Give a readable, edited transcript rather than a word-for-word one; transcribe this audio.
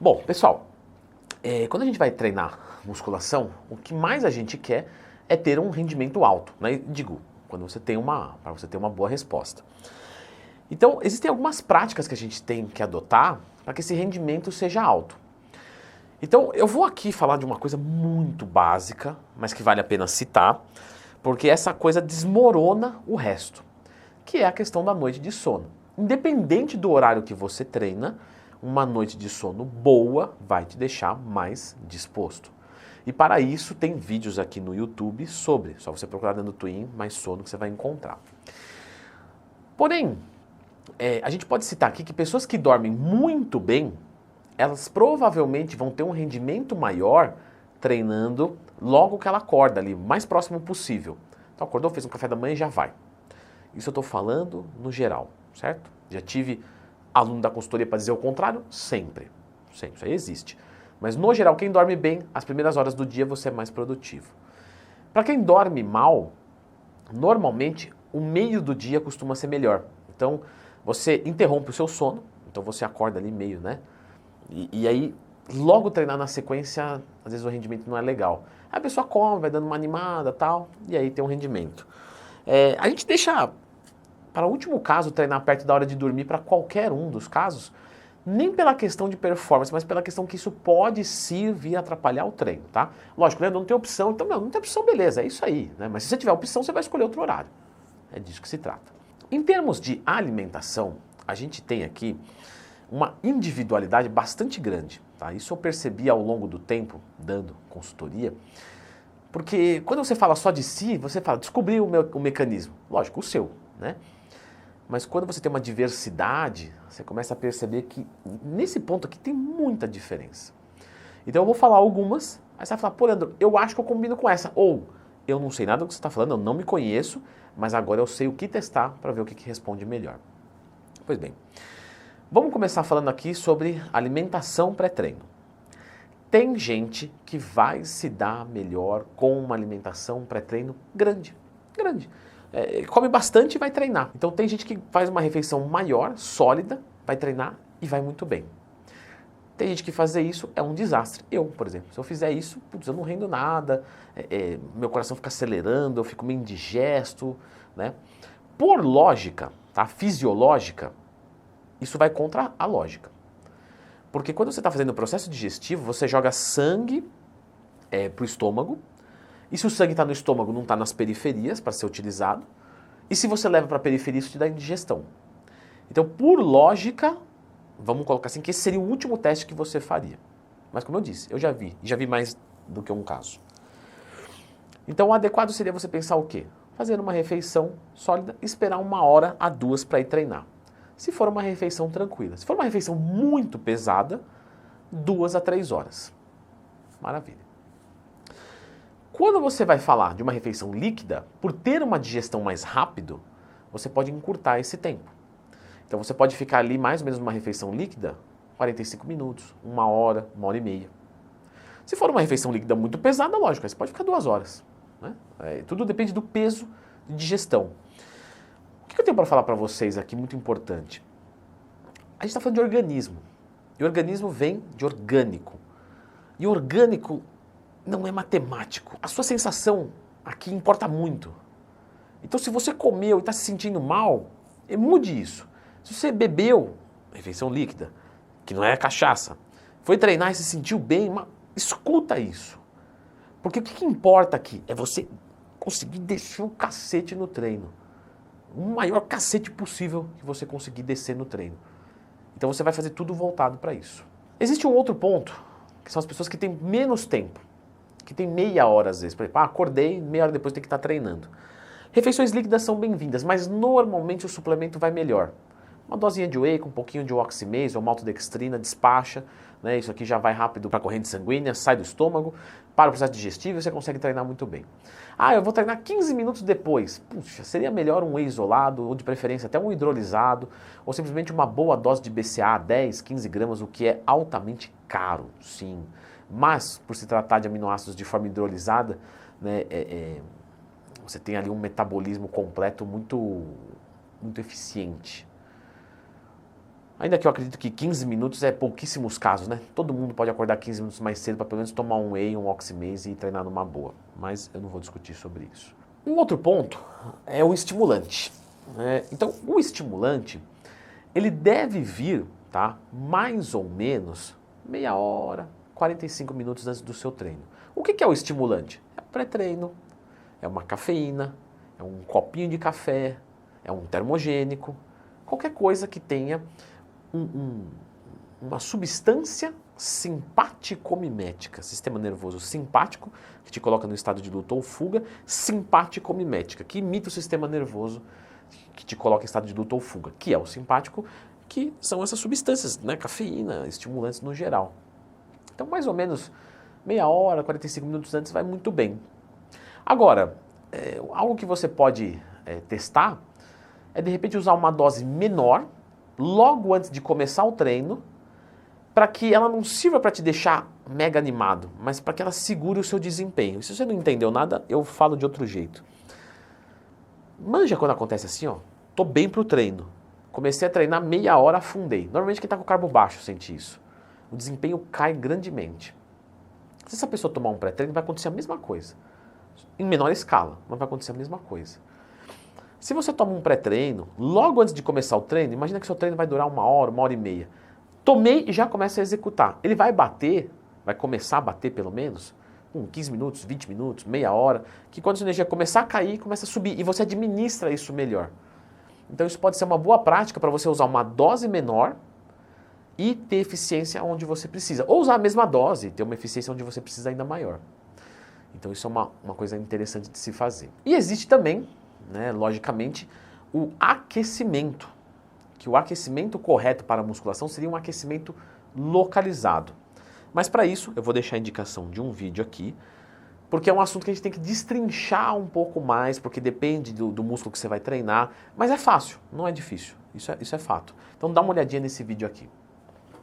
Bom, pessoal, quando a gente vai treinar musculação, o que mais a gente quer é ter um rendimento alto, né? Digo, quando você tem para você ter uma boa resposta. Então, existem algumas práticas que a gente tem que adotar para que esse rendimento seja alto. Então, eu vou aqui falar de uma coisa muito básica, mas que vale a pena citar, porque essa coisa desmorona o resto, que é a questão da noite de sono. Independente do horário que você treina, uma noite de sono boa vai te deixar mais disposto. E para isso tem vídeos aqui no YouTube sobre, só você procurar dentro do Twin, mais sono que você vai encontrar. Porém, a gente pode citar aqui que pessoas que dormem muito bem, elas provavelmente vão ter um rendimento maior treinando logo que ela acorda ali, mais próximo possível. Então acordou, fez um café da manhã e já vai. Isso eu estou falando no geral, certo? Já tive aluno da consultoria para dizer o contrário? Sempre. Sempre, isso aí existe. Mas no geral, quem dorme bem, as primeiras horas do dia você é mais produtivo. Para quem dorme mal, normalmente o meio do dia costuma ser melhor. Então você interrompe o seu sono, então você acorda ali meio, né? E aí, logo treinar na sequência, às vezes o rendimento não é legal. Aí a pessoa come, vai dando uma animada e tal, e aí tem um rendimento. A gente deixa para o último caso treinar perto da hora de dormir para qualquer um dos casos, nem pela questão de performance, mas pela questão que isso pode sim vir atrapalhar o treino, tá? Lógico, né, não tem opção, então não tem opção, beleza, é isso aí, né? Mas se você tiver opção, você vai escolher outro horário. É disso que se trata. Em termos de alimentação, a gente tem aqui uma individualidade bastante grande, tá? Isso eu percebi ao longo do tempo, dando consultoria, porque quando você fala só de si, você fala, descobri o mecanismo. Lógico, o seu, né? Mas quando você tem uma diversidade, você começa a perceber que nesse ponto aqui tem muita diferença. Então eu vou falar algumas, aí você vai falar, pô, Leandro, eu acho que eu combino com essa. Ou, eu não sei nada do que você está falando, eu não me conheço, mas agora eu sei o que testar para ver o que responde melhor. Pois bem, vamos começar falando aqui sobre alimentação pré-treino. Tem gente que vai se dar melhor com uma alimentação pré-treino grande. Come bastante e vai treinar. Então tem gente que faz uma refeição maior, sólida, vai treinar e vai muito bem. Tem gente que fazer isso é um desastre. Eu, por exemplo, se eu fizer isso, putz, eu não rendo nada, meu coração fica acelerando, eu fico meio indigesto, né? Por lógica, tá, fisiológica, isso vai contra a lógica. Porque quando você está fazendo o processo digestivo, você joga sangue para o estômago, e se o sangue está no estômago, não está nas periferias para ser utilizado, e se você leva para a periferia, isso te dá indigestão. Então, por lógica, vamos colocar assim, que esse seria o último teste que você faria. Mas como eu disse, eu já vi mais do que um caso. Então, o adequado seria você pensar o quê? Fazer uma refeição sólida, esperar 1 a 2 para ir treinar. Se for uma refeição tranquila. Se for uma refeição muito pesada, 2 a 3 horas. Maravilha. Quando você vai falar de uma refeição líquida, por ter uma digestão mais rápido, você pode encurtar esse tempo. Então você pode ficar ali mais ou menos numa refeição líquida, 45 minutos, 1 hora, 1 hora e meia. Se for uma refeição líquida muito pesada, lógico, aí você pode ficar 2 horas. Né? Tudo depende do peso de digestão. O que eu tenho para falar para vocês aqui, muito importante? A gente está falando de organismo. E organismo vem de orgânico. E orgânico não é matemático. A sua sensação aqui importa muito. Então, se você comeu e está se sentindo mal, mude isso. Se você bebeu, refeição líquida, que não é cachaça, foi treinar e se sentiu bem, escuta isso. Porque o que importa aqui é você conseguir descer o cacete no treino. O maior cacete possível que você conseguir descer no treino. Então você vai fazer tudo voltado para isso. Existe um outro ponto, que são as pessoas que têm menos tempo, que tem meia hora às vezes. Por exemplo, acordei, meia hora depois tem que estar treinando. Refeições líquidas são bem-vindas, mas normalmente o suplemento vai melhor. Uma dosinha de whey com um pouquinho de oximase ou maltodextrina despacha, né? Isso aqui já vai rápido para a corrente sanguínea, sai do estômago, para o processo digestivo e você consegue treinar muito bem. Ah, eu vou treinar 15 minutos depois. Puxa, seria melhor um whey isolado, ou de preferência até um hidrolisado, ou simplesmente uma boa dose de BCA, 10, 15 gramas, o que é altamente caro, sim. Mas, por se tratar de aminoácidos de forma hidrolisada, né, você tem ali um metabolismo completo muito eficiente. Ainda que eu acredito que 15 minutos é pouquíssimos casos, né? Todo mundo pode acordar 15 minutos mais cedo para pelo menos tomar um whey, um oximase e treinar numa boa. Mas eu não vou discutir sobre isso. Um outro ponto é o estimulante. Então, o estimulante, ele deve vir, tá? Mais ou menos meia hora, 45 minutos antes do seu treino. O que é o estimulante? É o pré-treino, é uma cafeína, é um copinho de café, é um termogênico, qualquer coisa que tenha uma substância simpático-mimética, sistema nervoso simpático, que te coloca no estado de luta ou fuga, simpático-mimética, que imita o sistema nervoso que te coloca em estado de luta ou fuga, que é o simpático, que são essas substâncias, né, cafeína, estimulantes no geral. Então, mais ou menos meia hora, 45 minutos antes vai muito bem. Agora, algo que você pode testar é de repente usar uma dose menor logo antes de começar o treino, para que ela não sirva para te deixar mega animado, mas para que ela segure o seu desempenho. E se você não entendeu nada, eu falo de outro jeito. Manja quando acontece assim, ó, tô bem pro treino, comecei a treinar meia hora, afundei. Normalmente quem está com o carbo baixo sente isso. O desempenho cai grandemente. Se essa pessoa tomar um pré-treino, vai acontecer a mesma coisa. Em menor escala, mas vai acontecer a mesma coisa. Se você toma um pré-treino, logo antes de começar o treino, imagina que seu treino vai durar uma hora e meia. Tomei e já começa a executar. Ele vai bater, vai começar a bater pelo menos, 15 minutos, 20 minutos, meia hora, que quando a sua energia começar a cair, começa a subir, e você administra isso melhor. Então isso pode ser uma boa prática para você usar uma dose menor e ter eficiência onde você precisa. Ou usar a mesma dose e ter uma eficiência onde você precisa ainda maior. Então isso é uma coisa interessante de se fazer. E existe também, né, logicamente, o aquecimento. Que o aquecimento correto para a musculação seria um aquecimento localizado. Mas para isso, eu vou deixar a indicação de um vídeo aqui, porque é um assunto que a gente tem que destrinchar um pouco mais, porque depende do músculo que você vai treinar, mas é fácil, não é difícil, isso é fato. Então dá uma olhadinha nesse vídeo aqui.